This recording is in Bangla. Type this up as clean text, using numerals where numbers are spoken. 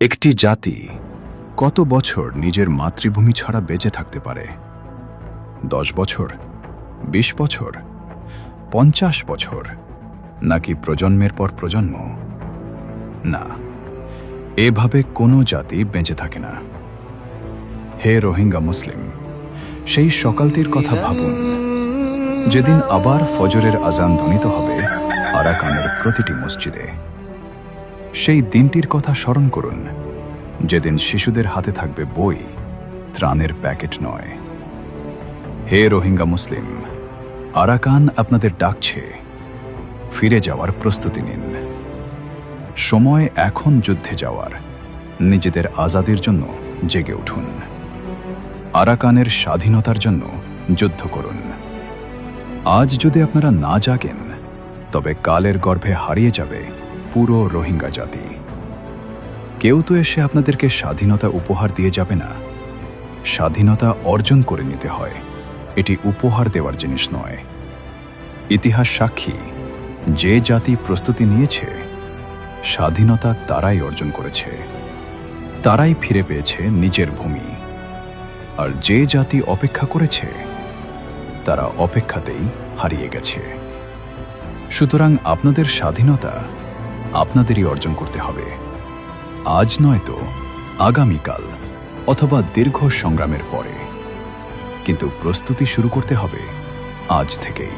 একটি জাতি কত বছর নিজের মাতৃভূমি ছাড়া বেঁচে থাকতে পারে? 10 বছর, 20 বছর, 50 বছর, নাকি প্রজন্মের পর প্রজন্ম? না, এভাবে কোনো জাতি বেঁচে থাকে না। হে রোহিঙ্গা মুসলিম, সেই সকালটির কথা ভাবুন, যেদিন আবার ফজরের আজান ধ্বনিত হবে আরাকানের প্রতিটি মসজিদে। সেই দিনটির কথা স্মরণ করুন, যেদিন শিশুদের হাতে থাকবে বই, ত্রাণের প্যাকেট নয়। হে রোহিঙ্গা মুসলিম, আরাকান আপনাদের ডাকছে, ফিরে যাওয়ার প্রস্তুতি নিন। সময় এখন যুদ্ধে যাওয়ার, নিজেদের আজাদির জন্য জেগে উঠুন। আরাকানের স্বাধীনতার জন্য যুদ্ধ করুন। আজ যদি আপনারা না জাগেন, তবে কালের গর্ভে হারিয়ে যাবে পুরো রোহিঙ্গা জাতি। কেউ তো এসে আপনাদেরকে স্বাধীনতা উপহার দিয়ে যাবে না। স্বাধীনতা অর্জন করে নিতে হয়, এটি উপহার দেওয়ার জিনিস নয়। ইতিহাস সাক্ষী, যে জাতি প্রস্তুতি নিয়েছে, স্বাধীনতা তারাই অর্জন করেছে, তারাই ফিরে পেয়েছে নিজের ভূমি। আর যে জাতি অপেক্ষা করেছে, তারা অপেক্ষাতেই হারিয়ে গেছে। সুতরাং আপনাদের স্বাধীনতা আপনাদেরই অর্জন করতে হবে। আজ নয়তো আগামীকাল, অথবা দীর্ঘ সংগ্রামের পরে, কিন্তু প্রস্তুতি শুরু করতে হবে আজ থেকেই।